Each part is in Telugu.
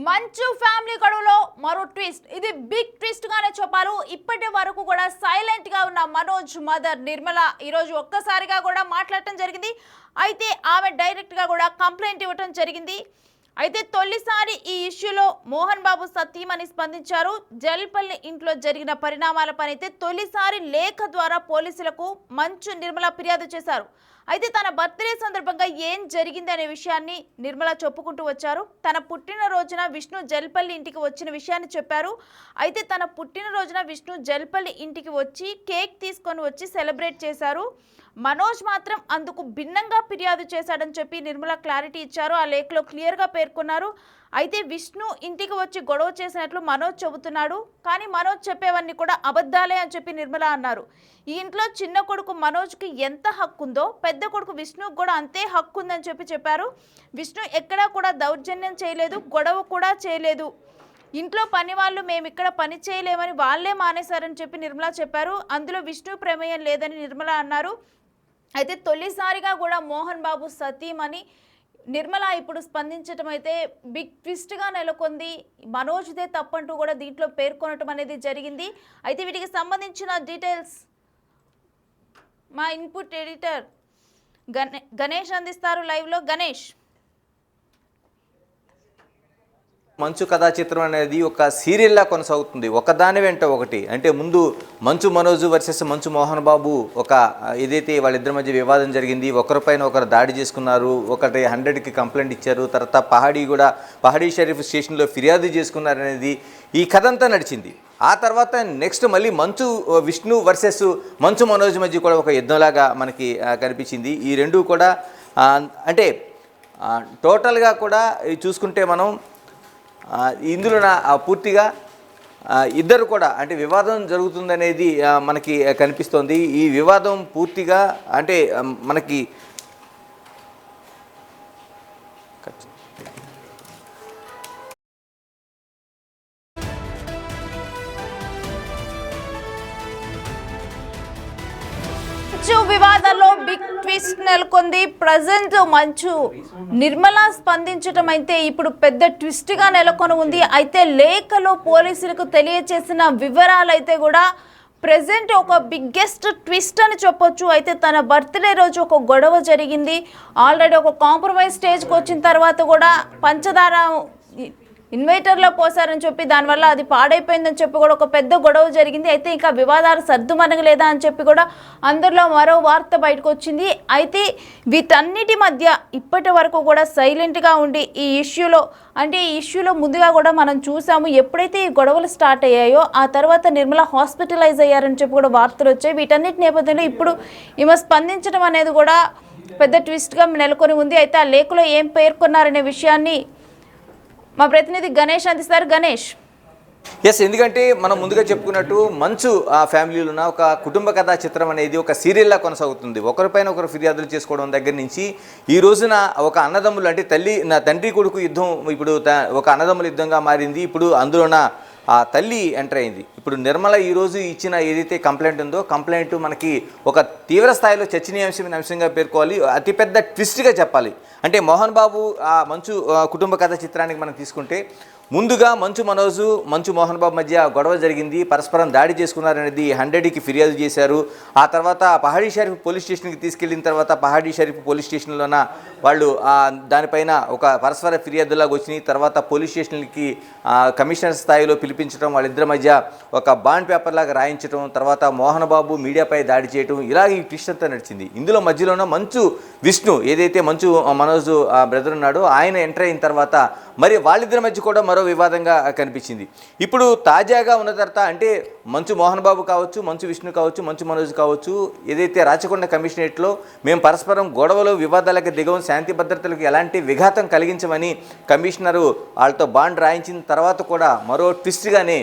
మంచు ఫ్యామిలీ గొడవలో మరో ట్విస్ట్. ఇది బిగ్ ట్విస్ట్ గానే చెప్పారు. ఇప్పటి వరకు కూడా సైలెంట్ గా ఉన్న మనోజ్ మదర్ నిర్మల ఈరోజు ఒక్కసారిగా కూడా మాట్లాడటం జరిగింది. అయితే ఆమె డైరెక్ట్ గా కూడా కంప్లైంట్ ఇవ్వటం జరిగింది. అయితే తొలిసారి ఈ ఇష్యూలో మోహన్ బాబు సతీమణి స్పందించారు. జల్పల్లి ఇంట్లో జరిగిన పరిణామాలపై అయితే తొలిసారి లేఖ ద్వారా పోలీసులకు మంచు నిర్మల ఫిర్యాదు చేశారు. అయితే తన బర్త్డే సందర్భంగా ఏం జరిగింది అనే విషయాన్ని నిర్మల చెప్పుకుంటూ వచ్చారు. తన పుట్టినరోజున విష్ణు జల్పల్లి ఇంటికి వచ్చిన విషయాన్ని చెప్పారు. అయితే తన పుట్టినరోజున విష్ణు జల్పల్లి ఇంటికి వచ్చి కేక్ తీసుకొని వచ్చి సెలబ్రేట్ చేశారు. మనోజ్ మాత్రం అందుకు భిన్నంగా ఫిర్యాదు చేశాడని చెప్పి నిర్మల క్లారిటీ ఇచ్చారు. ఆ లేఖలో క్లియర్గా పేర్కొన్నారు. అయితే విష్ణు ఇంటికి వచ్చి గొడవ చేసినట్లు మనోజ్ చెబుతున్నాడు. కానీ మనోజ్ చెప్పేవన్నీ కూడా అబద్ధాలే అని చెప్పి నిర్మల అన్నారు. ఈ ఇంట్లో చిన్న కొడుకు మనోజ్కి ఎంత హక్కు ఉందో పెద్ద కొడుకు విష్ణుకు కూడా అంతే హక్కు ఉందని చెప్పారు. విష్ణు ఎక్కడా కూడా దౌర్జన్యం చేయలేదు, గొడవ కూడా చేయలేదు. ఇంట్లో పని వాళ్ళు మేము ఇక్కడ పని చేయలేమని వాళ్ళే మానేశారని చెప్పి నిర్మల చెప్పారు. అందులో విష్ణు ప్రమేయం లేదని నిర్మల అన్నారు. అయితే తొలిసారిగా కూడా మోహన్ బాబు సతీమణి నిర్మల ఇప్పుడు స్పందించడం అయితే బిగ్ ట్విస్ట్గా నెలకొంది. మనోజ్దే తప్పంటూ కూడా దీంట్లో పేర్కొనటం అనేది జరిగింది. అయితే వీటికి సంబంధించిన డీటెయిల్స్ మా ఇన్పుట్ ఎడిటర్ గణేష్ అందిస్తారు లైవ్లో. గణేష్, మంచు కథా చిత్రం అనేది ఒక సీరియల్లా కొనసాగుతుంది, ఒకదాని వెంట ఒకటి. అంటే ముందు మంచు మనోజు వర్సెస్ మంచు మోహన్ బాబు ఒక ఏదైతే వాళ్ళిద్దరి మధ్య వివాదం జరిగింది, ఒకరిపైన ఒకరు దాడి చేసుకున్నారు, ఒకటి 100కి కంప్లైంట్ ఇచ్చారు, తర్వాత పహాడీ షరీఫ్ స్టేషన్లో ఫిర్యాదు చేసుకున్నారనేది ఈ కథ అంతా నడిచింది. ఆ తర్వాత నెక్స్ట్ మళ్ళీ మంచు విష్ణు వర్సెస్ మంచు మనోజ్ మధ్య కూడా ఒక యుద్ధంలాగా మనకి కనిపించింది. ఈ రెండు కూడా అంటే టోటల్గా కూడా చూసుకుంటే మనం ఇందులో పూర్తిగా ఇద్దరు కూడా అంటే వివాదం జరుగుతుందనేది మనకి కనిపిస్తోంది. ఈ వివాదం పూర్తిగా అంటే మనకి వివాదంలో బిగ్ ట్విస్ట్ నెలకొంది. ప్రజెంట్ మంచు నిర్మల స్పందించడం అయితే ఇప్పుడు పెద్ద ట్విస్ట్ గా నెలకొని ఉంది. అయితే లేఖలో పోలీసులకు తెలియచేసిన వివరాలు అయితే కూడా ప్రెజెంట్ ఒక బిగ్గెస్ట్ ట్విస్ట్ అని చెప్పొచ్చు. అయితే తన బర్త్డే రోజు ఒక గొడవ జరిగింది. ఆల్రెడీ ఒక కాంప్రమైజ్ స్టేజ్కి వచ్చిన తర్వాత కూడా పంచదార ఇన్వైటర్లో పోసారని చెప్పి దానివల్ల అది పాడైపోయిందని చెప్పి కూడా ఒక పెద్ద గొడవ జరిగింది. అయితే ఇంకా వివాదాలు సర్దుమనగలేదా అని చెప్పి కూడా అందరిలో మరో వార్త బయటకు వచ్చింది. అయితే వీటన్నిటి మధ్య ఇప్పటి వరకు కూడా సైలెంట్గా ఉండి ఈ ఇష్యూలో ముందుగా కూడా మనం చూసాము. ఎప్పుడైతే ఈ గొడవలు స్టార్ట్ అయ్యాయో ఆ తర్వాత నిర్మల హాస్పిటలైజ్ అయ్యారని చెప్పి కూడా వార్తలు వచ్చాయి. వీటన్నిటి నేపథ్యంలో ఇప్పుడు ఈమె స్పందించడం అనేది కూడా పెద్ద ట్విస్ట్గా నెలకొని ఉంది. అయితే ఆ లేఖలో ఏం పేర్కొన్నారనే విషయాన్ని మా ప్రతినిధి గణేష్ అందిస్తారు. గణేష్, ఎందుకంటే మనం ముందుగా చెప్పుకున్నట్టు మంచు ఆ ఫ్యామిలీలో ఉన్న ఒక కుటుంబ కథా చిత్రం అనేది ఒక సీరియల్లా కొనసాగుతుంది. ఒకరిపైన ఒకరు ఫిర్యాదులు చేసుకోవడం దగ్గర నుంచి ఈ రోజున ఒక అన్నదమ్ములు అంటే తండ్రి కొడుకు యుద్ధం ఇప్పుడు ఒక అన్నదమ్ముల యుద్ధంగా మారింది. ఇప్పుడు అందులోన ఆ తల్లి ఎంటర్ అయింది. ఇప్పుడు నిర్మల ఈరోజు ఇచ్చిన ఏదైతే కంప్లైంట్ ఉందో కంప్లైంట్ మనకి ఒక తీవ్ర స్థాయిలో చర్చనీయాంశమైన అంశంగా పేర్కోవాలి, అతిపెద్ద ట్విస్ట్గా చెప్పాలి. అంటే మోహన్ బాబు ఆ మంచు కుటుంబ కథ చిత్రానికి మనం తీసుకుంటే ముందుగా మంచు మనోజు మంచు మోహన్ బాబు మధ్య గొడవ జరిగింది, పరస్పరం దాడి చేసుకున్నారనేది 100కి ఫిర్యాదు చేశారు. ఆ తర్వాత పహాడీ షరీఫ్ పోలీస్ స్టేషన్కి తీసుకెళ్ళిన తర్వాత పహాడీ షరీఫ్ పోలీస్ స్టేషన్లోన వాళ్ళు దానిపైన ఒక పరస్పర ఫిర్యాదులాగా వచ్చినాయి. తర్వాత పోలీస్ స్టేషన్కి కమిషనర్ స్థాయిలో పిలిపించడం, వాళ్ళిద్దరి మధ్య ఒక బాండ్ పేపర్ లాగా రాయించడం, తర్వాత మోహన్ బాబు మీడియాపై దాడి చేయడం, ఇలాగ ఈ ట్విస్ట్ అంతా నడిచింది. ఇందులో మధ్యలోన మంచు విష్ణు ఏదైతే మంచు మనోజు బ్రదర్ ఉన్నాడో ఆయన ఎంటర్ అయిన తర్వాత మరి వాళ్ళిద్దరి మధ్య కూడా మరో వివాదంగా కనిపించింది. ఇప్పుడు తాజాగా ఉన్న తర్వాత అంటే మంచు మోహన్ బాబు కావచ్చు, మంచు విష్ణు కావచ్చు, మంచు మనోజ్ కావచ్చు, ఏదైతే రాచకొండ కమిషనరేట్లో మేము పరస్పరం గొడవలు వివాదాలకు దిగవం, శాంతి భద్రతలకు ఎలాంటి విఘాతం కలిగించమని కమిషనరు వాళ్ళతో బాండ్ రాయించిన తర్వాత కూడా మరో ట్విస్ట్గానే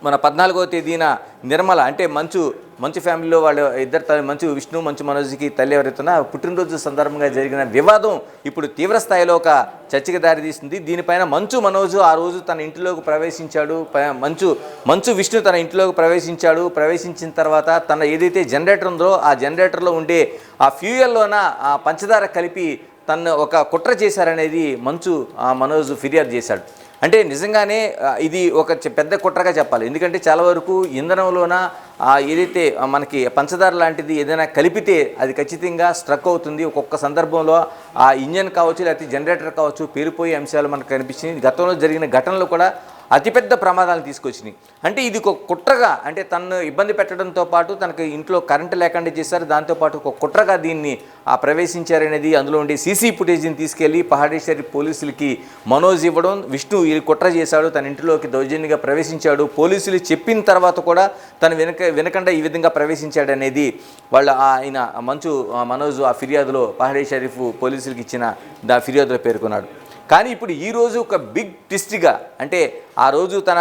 మన 14వ తేదీన నిర్మల అంటే మంచు ఫ్యామిలీలో వాళ్ళు ఇద్దరు మంచు విష్ణు మంచు మనోజ్కి తల్లి ఎవరైతున్నా పుట్టినరోజు సందర్భంగా జరిగిన వివాదం ఇప్పుడు తీవ్ర స్థాయిలో ఒక చర్చకి దారితీస్తుంది. దీనిపైన మంచు మనోజు ఆ రోజు తన ఇంటిలోకి ప్రవేశించాడు, మంచు విష్ణు తన ఇంట్లోకి ప్రవేశించిన తర్వాత తన ఏదైతే జనరేటర్ ఉందో ఆ జనరేటర్లో ఉండే ఆ ఫ్యూయల్లోన ఆ పంచదార కలిపి తను ఒక కుట్ర చేశారనేది మంచు మనోజ్ ఫిర్యాదు చేశాడు. అంటే నిజంగానే ఇది ఒక పెద్ద కుట్రగా చెప్పాలి. ఎందుకంటే చాలా వరకు ఇంధనంలోన ఏదైతే మనకి పంచదార లాంటిది ఏదైనా కలిపితే అది ఖచ్చితంగా స్ట్రక్ అవుతుంది. ఒక్కొక్క సందర్భంలో ఆ ఇంజన్ కావచ్చు లేకపోతే జనరేటర్ కావచ్చు పేలిపోయే అంశాలు మనకు కనిపించింది. గతంలో జరిగిన ఘటనలు కూడా అతిపెద్ద ప్రమాదాలను తీసుకొచ్చినాయి. అంటే ఇది ఒక కుట్రగా, అంటే తనను ఇబ్బంది పెట్టడంతో పాటు తనకు ఇంట్లో కరెంటు లేకుండా చేశారు. దాంతోపాటు ఒక కుట్రగా దీన్ని ప్రవేశించారనేది అందులో ఉండే సీసీ ఫుటేజ్ని తీసుకెళ్లి పహాడేశ్వరి పోలీసులకి మనోజ్ ఇవ్వడం. విష్ణు ఈ కుట్ర చేశాడు, తన ఇంటిలోకి దౌర్జన్యంగా ప్రవేశించాడు, పోలీసులు చెప్పిన తర్వాత కూడా తను వినకుండా ఈ విధంగా ప్రవేశించాడనేది ఆయన మనోజ్ ఆ ఫిర్యాదులో పహాడీ షరీఫ్ పోలీసులకి ఇచ్చిన ఫిర్యాదులో పేర్కొన్నాడు. కానీ ఇప్పుడు ఈరోజు ఒక బిగ్ ట్విస్ట్గా, అంటే ఆ రోజు తన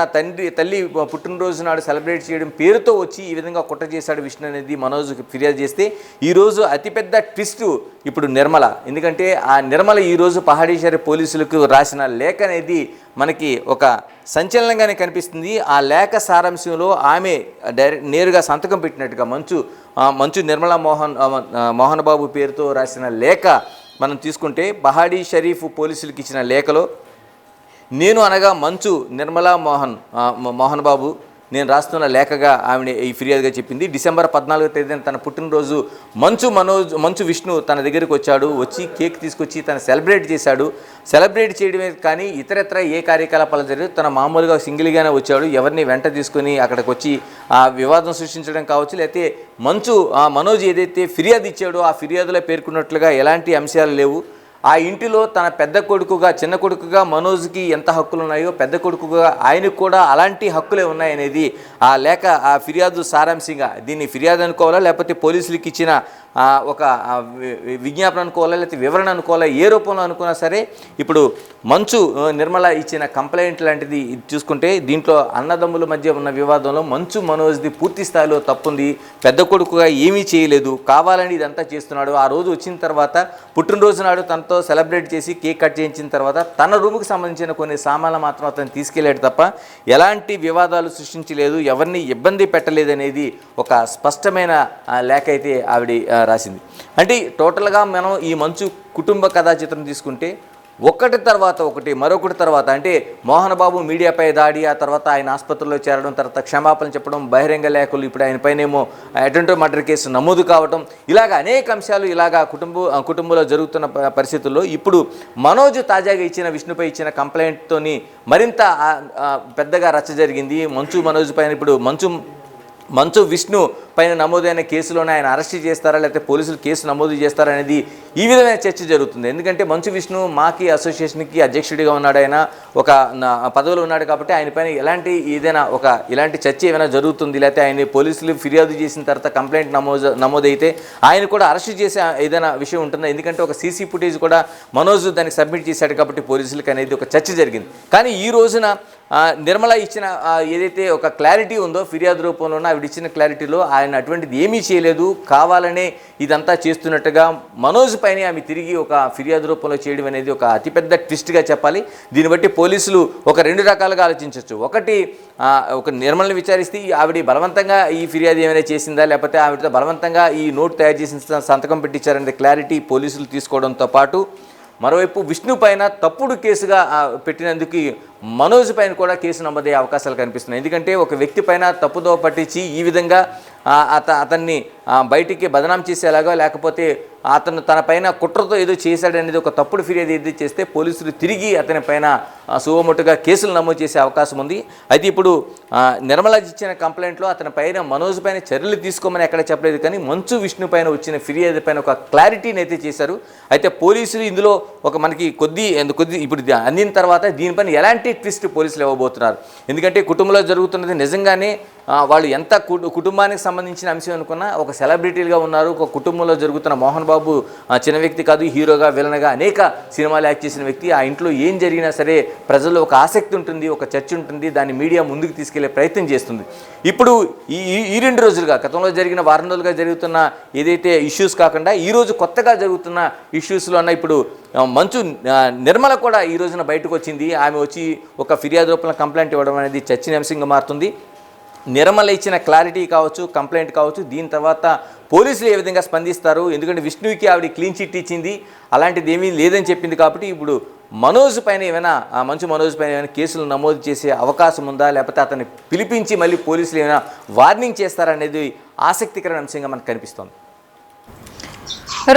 తల్లి పుట్టినరోజు నాడు సెలబ్రేట్ చేయడం పేరుతో వచ్చి ఈ విధంగా కుట్ర చేశాడు విష్ణు అనేది మనోజ్ ఫిర్యాదు చేస్తే, ఈరోజు అతిపెద్ద ట్విస్ట్ ఇప్పుడు నిర్మల. ఎందుకంటే ఆ నిర్మల ఈరోజు పహాడీశ్వరి పోలీసులకు రాసిన లేఖ అనేది మనకి ఒక సంచలనంగానే కనిపిస్తుంది. ఆ లేఖ సారాంశంలో ఆమె నేరుగా సంతకం పెట్టినట్టుగా మంచు నిర్మలా మోహన్ బాబు పేరుతో రాసిన లేఖ మనం తీసుకుంటే, పహాడీ షరీఫ్ పోలీసులకు ఇచ్చిన లేఖలో నేను అనగా మంచు నిర్మలా మోహన్ బాబు నేను రాస్తున్న లేఖగా ఆమె ఈ ఫిర్యాదుగా చెప్పింది. డిసెంబర్ 14వ తేదీన తన పుట్టినరోజు మంచు విష్ణు తన దగ్గరికి వచ్చి కేక్ తీసుకొచ్చి తను సెలబ్రేట్ చేశాడు. సెలబ్రేట్ చేయడమే కానీ ఇతరత్ర ఏ కార్యకలాపాలు జరిగింది తన మామూలుగా సింగిల్గానే వచ్చాడు. ఎవరిని వెంట తీసుకొని అక్కడికి వచ్చి ఆ వివాదం సృష్టించడం కావచ్చు, లేకపోతే మనోజ్ ఏదైతే ఫిర్యాదు ఇచ్చాడో ఆ ఫిర్యాదులో పేర్కొన్నట్లుగా ఎలాంటి అంశాలు లేవు. ఆ ఇంటిలో తన చిన్న కొడుకుగా మనోజ్కి ఎంత హక్కులు ఉన్నాయో పెద్ద కొడుకుగా ఆయనకు కూడా అలాంటి హక్కులే ఉన్నాయనేది ఆ లేఖ, ఆ ఫిర్యాదు సారాంశంగా. దీన్ని ఫిర్యాదు అనుకోవాలా లేకపోతే పోలీసులకి ఇచ్చిన ఒక విజ్ఞాపన అనుకోవాలా లేకపోతే వివరణ అనుకోవాలా, ఏ రూపంలో అనుకున్నా సరే ఇప్పుడు నిర్మల ఇచ్చిన కంప్లైంట్ లాంటిది చూసుకుంటే దీంట్లో అన్నదమ్ముల మధ్య ఉన్న వివాదంలో మనోజ్ది పూర్తి స్థాయిలో తప్పుంది. పెద్ద కొడుకుగా ఏమీ చేయలేదు, కావాలని ఇదంతా చేస్తున్నాడు. ఆ రోజు వచ్చిన తర్వాత పుట్టినరోజు నాడు తనతో సెలబ్రేట్ చేసి కేక్ కట్ చేయించిన తర్వాత తన రూముకి సంబంధించిన కొన్ని సామాన్లు మాత్రం అతను తీసుకెళ్ళాడు తప్ప ఎలాంటి వివాదాలు సృష్టించలేదు, ఎవరిని ఇబ్బంది పెట్టలేదనేది ఒక స్పష్టమైన లేఖ అయితే ఆవిడ రాసింది. అంటే టోటల్గా మనం ఈ మంచు కుటుంబ కథా చిత్రం తీసుకుంటే ఒకటి తర్వాత ఒకటి మరొకటి తర్వాత, అంటే మోహన్ బాబు మీడియాపై దాడి, ఆ తర్వాత ఆయన ఆసుపత్రిలో చేరడం, తర్వాత క్షమాపణ చెప్పడం, బహిరంగ లేఖలు, ఇప్పుడు ఆయన పైనేమో అటెంప్ట్ మర్డర్ కేసు నమోదు కావడం, ఇలాగ అనేక అంశాలు ఇలాగా కుటుంబంలో జరుగుతున్న పరిస్థితుల్లో ఇప్పుడు మనోజ్ తాజాగా ఇచ్చిన విష్ణుపై ఇచ్చిన కంప్లైంట్తోని మరింత పెద్దగా రచ్చ జరిగింది. మనోజ్ పైన ఇప్పుడు మంచు విష్ణు పైన నమోదైన కేసులోనే ఆయన అరెస్ట్ చేస్తారా లేకపోతే పోలీసులు కేసు నమోదు చేస్తారా అనేది ఈ విధమైన చర్చ జరుగుతుంది. ఎందుకంటే మంచు విష్ణు మాకి అసోసియేషన్కి అధ్యక్షుడిగా ఉన్నాడు, ఆయన ఒక పదవిలో ఉన్నాడు కాబట్టి ఆయన పైన ఇలాంటి చర్చ ఏమైనా జరుగుతుంది, లేకపోతే ఆయన పోలీసులు ఫిర్యాదు చేసిన తర్వాత కంప్లైంట్ నమోదైతే ఆయన కూడా అరెస్ట్ చేసే ఏదైనా విషయం ఉంటుందా? ఎందుకంటే ఒక సీసీ ఫుటేజ్ కూడా మనోజ్ దానికి సబ్మిట్ చేశాడు కాబట్టి పోలీసులకు అనేది ఒక చర్చ జరిగింది. కానీ ఈ రోజున నిర్మల ఇచ్చిన ఏదైతే ఒక క్లారిటీ ఉందో ఫిర్యాదు రూపంలో ఆవిడ ఇచ్చిన క్లారిటీలో ఆయన అటువంటిది ఏమీ చేయలేదు, కావాలనే ఇదంతా చేస్తున్నట్టుగా మనోజ్ పైన ఆమె తిరిగి ఒక ఫిర్యాదు రూపంలో చేయడం అనేది ఒక అతిపెద్ద ట్విస్ట్గా చెప్పాలి. దీన్ని బట్టి పోలీసులు ఒక రెండు రకాలుగా ఆలోచించవచ్చు. ఒకటి, ఒక నిర్మల్ని విచారిస్తే ఆవిడ బలవంతంగా ఈ ఫిర్యాదు ఏమైనా చేసిందా, లేకపోతే ఆవిడతో బలవంతంగా ఈ నోట్ తయారు చేసిన సంతకం పెట్టించారనే క్లారిటీ పోలీసులు తీసుకోవడంతో పాటు మరోవైపు విష్ణు పైన తప్పుడు కేసుగా పెట్టినందుకు మనోజ్ పైన కూడా కేసు నమోదయ్యే అవకాశాలు కనిపిస్తున్నాయి. ఎందుకంటే ఒక వ్యక్తి పైన తప్పుదో పట్టించి ఈ విధంగా అతన్ని బయటికి బదనాం చేసేలాగా, లేకపోతే అతను తన పైన కుట్రతో ఏదో చేశాడనేది ఒక తప్పుడు ఫిర్యాదు ఏది చేస్తే పోలీసులు తిరిగి అతని పైన సువమొట్టుగా కేసులు నమోదు చేసే అవకాశం ఉంది. అయితే ఇప్పుడు నిర్మల ఇచ్చిన కంప్లైంట్లో అతని పైన మనోజ్ పైన చర్యలు తీసుకోమని ఎక్కడ చెప్పలేదు, కానీ మంచు విష్ణు పైన వచ్చిన ఫిర్యాదు పైన ఒక క్లారిటీని అయితే చేశారు. అయితే పోలీసులు ఇందులో ఒక మనకి కొద్ది ఇప్పుడు అందిన తర్వాత దీనిపైన ఎలాంటి ట్విస్ట్ పోలీసులు ఇవ్వబోతున్నారు. ఎందుకంటే కుటుంబంలో జరుగుతున్నది నిజంగానే వాళ్ళు ఎంత కుటుంబానికి సంబంధించిన అంశం అనుకున్నా ఒక సెలబ్రిటీలుగా ఉన్నారు. ఒక కుటుంబంలో జరుగుతున్న మోహన్ బాబు చిన్న వ్యక్తి కాదు, హీరోగా విలన్గా అనేక సినిమాలు యాక్ట్ చేసిన వ్యక్తి. ఆ ఇంట్లో ఏం జరిగినా సరే ప్రజల్లో ఒక ఆసక్తి ఉంటుంది, ఒక చర్చ ఉంటుంది, దాన్ని మీడియా ముందుకు తీసుకెళ్లే ప్రయత్నం చేస్తుంది. ఇప్పుడు ఈ 2 రోజులుగా గతంలో జరిగిన వారం రోజులుగా జరుగుతున్న ఏదైతే ఇష్యూస్ కాకుండా ఈరోజు కొత్తగా జరుగుతున్న ఇష్యూస్లో అన్న ఇప్పుడు నిర్మల కూడా ఈ రోజున బయటకు వచ్చింది. ఆమె వచ్చి ఒక ఫిర్యాదు రూపంలో కంప్లైంట్ ఇవ్వడం అనేది చర్చనీయాంశంగా మారుతుంది. నిర్మల ఇచ్చిన క్లారిటీ కావచ్చు, కంప్లైంట్ కావచ్చు, దీని తర్వాత పోలీసులు ఏ విధంగా స్పందిస్తారు? ఎందుకంటే విష్ణుకి ఆవిడ క్లీన్ చిట్ ఇచ్చింది, అలాంటిది ఏమీ లేదని చెప్పింది కాబట్టి ఇప్పుడు మనోజ్ పైన ఏమైనా మంచు మనోజ్ పైన ఏమైనా కేసులు నమోదు చేసే అవకాశం ఉందా, లేకపోతే అతన్ని పిలిపించి మళ్ళీ పోలీసులు ఏమైనా వార్నింగ్ చేస్తారనేది ఆసక్తికరమైన అంశంగా మనకు కనిపిస్తోంది.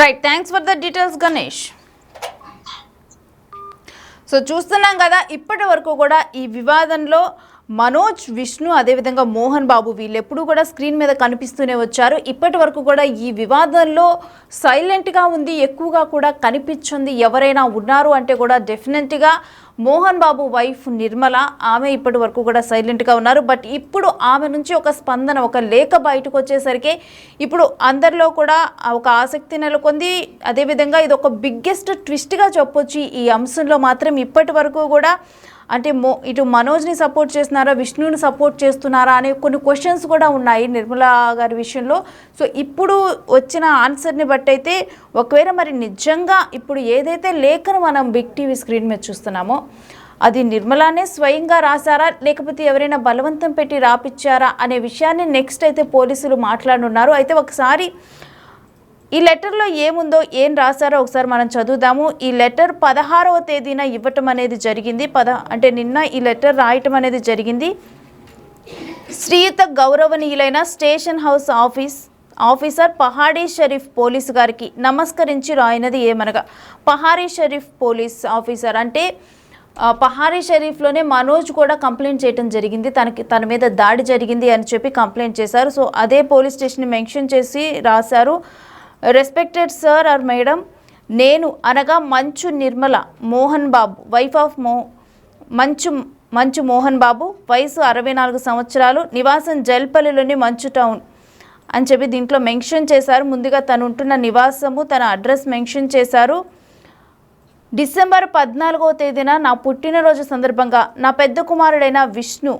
Right, thanks for the details Ganesh. So చూస్తున్నాం కదా, ఇప్పటి వరకు కూడా ఈ వివాదంలో మనోజ్, విష్ణు, అదేవిధంగా మోహన్ బాబు వీళ్ళు ఎప్పుడు కూడా స్క్రీన్ మీద కనిపిస్తూనే వచ్చారు. ఇప్పటి వరకు కూడా ఈ వివాదంలో సైలెంట్గా ఉంది, ఎక్కువగా కూడా కనిపించింది. ఎవరైనా ఉన్నారు అంటే కూడా డెఫినెట్గా మోహన్ బాబు వైఫ్ నిర్మల, ఆమె ఇప్పటి వరకు కూడా సైలెంట్గా ఉన్నారు. బట్ ఇప్పుడు ఆమె నుంచి ఒక స్పందన, ఒక లేఖ బయటకు వచ్చేసరికి ఇప్పుడు అందరిలో కూడా ఒక ఆసక్తి నెలకొంది. అదేవిధంగా ఇది ఒక బిగ్గెస్ట్ ట్విస్ట్గా చెప్పొచ్చు ఈ అంశంలో మాత్రం. ఇప్పటి వరకు కూడా అంటే ఇటు మనోజ్ని సపోర్ట్ చేస్తున్నారా, విష్ణుని సపోర్ట్ చేస్తున్నారా అనే కొన్ని క్వశ్చన్స్ కూడా ఉన్నాయి నిర్మలా గారి విషయంలో. సో ఇప్పుడు వచ్చిన ఆన్సర్ని బట్టి అయితే ఒకవేళ మరి నిజంగా ఇప్పుడు ఏదైతే లేఖను మనం బిగ్ టీవీ స్క్రీన్ మీద చూస్తున్నామో అది నిర్మలానే స్వయంగా రాశారా, లేకపోతే ఎవరైనా బలవంతం పెట్టి రాపిచ్చారా అనే విషయాన్ని నెక్స్ట్ అయితే పోలీసులు మాట్లాడుతున్నారు. అయితే ఒకసారి ఈ లెటర్లో ఏముందో, ఏం రాశారో ఒకసారి మనం చదువుదాము. ఈ లెటర్ 16వ తేదీన ఇవ్వటం అనేది జరిగింది. అంటే నిన్న ఈ లెటర్ రాయటం అనేది జరిగింది. శ్రీయుత గౌరవనీయులైన station house officer Pahadi Sharif police గారికి నమస్కరించి రాయినది ఏమనగా, పహాడీ షరీఫ్ పోలీస్ ఆఫీసర్ అంటే పహాడీ షరీఫ్లోనే మనోజ్ కూడా కంప్లైంట్ చేయడం జరిగింది. తన మీద దాడి జరిగింది అని చెప్పి కంప్లైంట్ చేశారు. సో అదే పోలీస్ స్టేషన్ మెన్షన్ చేసి రాశారు. రెస్పెక్టెడ్ సార్ ఆర్ మేడం, నేను అనగా మంచు నిర్మల మోహన్ బాబు, వైఫ్ ఆఫ్ మంచు మోహన్ బాబు, వయసు 64 సంవత్సరాలు, నివాసం జల్పల్లిలోని మంచు టౌన్ అని చెప్పి దీంట్లో మెన్షన్ చేశారు. ముందుగా తను ఉంటున్న నివాసము, తన అడ్రస్ మెన్షన్ చేశారు. డిసెంబర్ 14వ తేదీన నా పుట్టినరోజు సందర్భంగా నా పెద్ద కుమారుడైన విష్ణు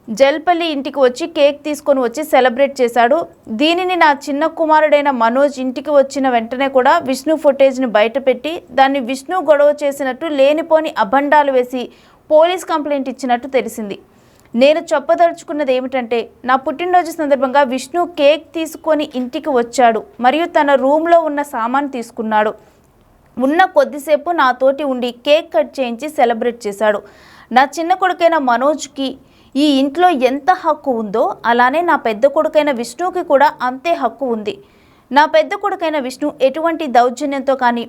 జల్పల్లి ఇంటికి వచ్చి కేక్ తీసుకొని వచ్చి సెలబ్రేట్ చేశాడు. దీనిని నా చిన్న కుమారుడైన మనోజ్ ఇంటికి వచ్చిన వెంటనే కూడా విష్ణు ఫుటేజ్ని బయటపెట్టి దాన్ని విష్ణు గొడవ చేసినట్టు లేనిపోని అభండాలు వేసి పోలీస్ కంప్లైంట్ ఇచ్చినట్టు తెలిసింది. నేను చెప్పదలుచుకున్నది ఏమిటంటే, నా పుట్టినరోజు సందర్భంగా విష్ణు కేక్ తీసుకొని ఇంటికి వచ్చాడు మరియు తన రూమ్లో ఉన్న సామాన్ తీసుకున్నాడు. ఉన్న కొద్దిసేపు నాతోటి ఉండి కేక్ కట్ చేయించి సెలబ్రేట్ చేశాడు. నా చిన్న కొడుకైన మనోజ్కి ఈ ఇంట్లో ఎంత హక్కు ఉందో అలానే నా పెద్ద కొడుకైన విష్ణుకి కూడా అంతే హక్కు ఉంది. నా పెద్ద కొడుకైన విష్ణు ఎటువంటి దౌర్జన్యంతో కానీ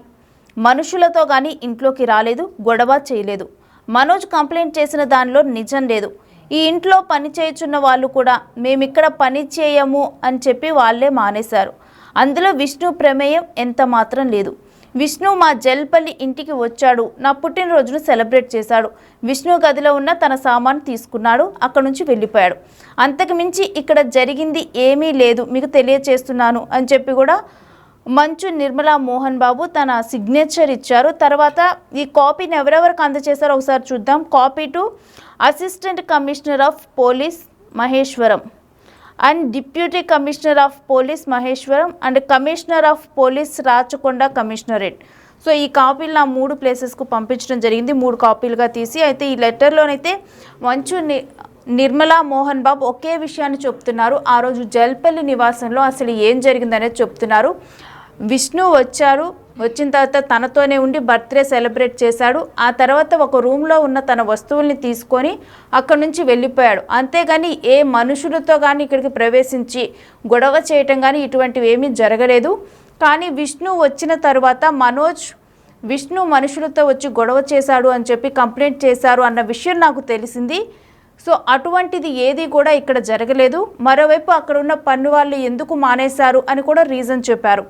మనుషులతో కానీ ఇంట్లోకి రాలేదు, గొడవ చేయలేదు. మనోజ్ కంప్లైంట్ చేసిన దానిలో నిజం లేదు. ఈ ఇంట్లో పని చేయుచున్న వాళ్ళు కూడా మేమిక్కడ పని చేయము అని చెప్పి వాళ్ళే మానేశారు. అందులో విష్ణు ప్రమేయం ఎంత మాత్రం లేదు. విష్ణు మా జల్పల్లి ఇంటికి వచ్చాడు, నా పుట్టినరోజును సెలబ్రేట్ చేశాడు. విష్ణు గదిలో ఉన్న తన సామాను తీసుకున్నాడు, అక్కడ నుంచి వెళ్ళిపోయాడు. అంతకు మించి ఇక్కడ జరిగింది ఏమీ లేదు, మీకు తెలియచేస్తున్నాను అని చెప్పి కూడా మంచు నిర్మలా మోహన్ బాబు తన సిగ్నేచర్ ఇచ్చారు. తర్వాత ఈ కాపీని ఎవరెవరికి అందజేశారో ఒకసారి చూద్దాం. Copy to assistant commissioner of police Maheshwaram and deputy commissioner of police Maheshwaram and commissioner of police Rachakonda commissionerate. So ఈ కాపీలు నా 3 ప్లేసెస్కు పంపించడం జరిగింది, 3 కాపీలుగా తీసి. అయితే ఈ లెటర్లోనైతే మంచు నిర్మలా మోహన్ బాబు ఒకే విషయాన్ని చెప్తున్నారు. ఆ రోజు జల్పల్లి నివాసంలో అసలు ఏం జరిగిందనేది చెప్తున్నారు. విష్ణు వచ్చిన తర్వాత తనతోనే ఉండి బర్త్డే సెలబ్రేట్ చేశాడు. ఆ తర్వాత ఒక రూమ్లో ఉన్న తన వస్తువుల్ని తీసుకొని అక్కడి నుంచి వెళ్ళిపోయాడు. అంతేగాని ఏ మనుషులతో కానీ ఇక్కడికి ప్రవేశించి గొడవ చేయటం కానీ ఇటువంటివి ఏమీ జరగలేదు. కానీ విష్ణు వచ్చిన తర్వాత విష్ణు మనుషులతో వచ్చి గొడవ చేశాడు అని చెప్పి కంప్లైంట్ చేశారు అన్న విషయం నాకు తెలిసింది. సో అటువంటిది ఏది కూడా ఇక్కడ జరగలేదు. మరోవైపు అక్కడ ఉన్న పన్ను వాళ్ళు ఎందుకు మానేశారు అని కూడా రీజన్ చెప్పారు.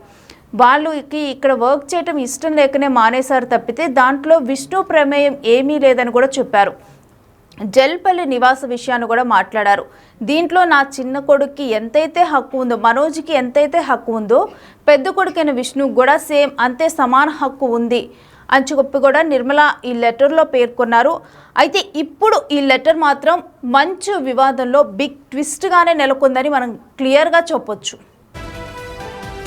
వాళ్ళకి ఇక్కడ వర్క్ చేయటం ఇష్టం లేకనే మానేశారు తప్పితే దాంట్లో విష్ణు ప్రమేయం ఏమీ లేదని కూడా చెప్పారు. జల్పల్లి నివాస విషయాన్ని కూడా మాట్లాడారు. దీంట్లో నా చిన్న కొడుక్కి ఎంతైతే హక్కు ఉందో, మనోజ్కి ఎంతైతే హక్కు ఉందో పెద్ద కొడుకైన విష్ణుకి కూడా సేమ్ అంతే సమాన హక్కు ఉంది అని చెప్పి కూడా నిర్మల ఈ లెటర్లో పేర్కొన్నారు. అయితే ఇప్పుడు ఈ లెటర్ మాత్రం మంచు వివాదంలో బిగ్ ట్విస్ట్గానే నెలకొందని మనం క్లియర్గా చెప్పొచ్చు.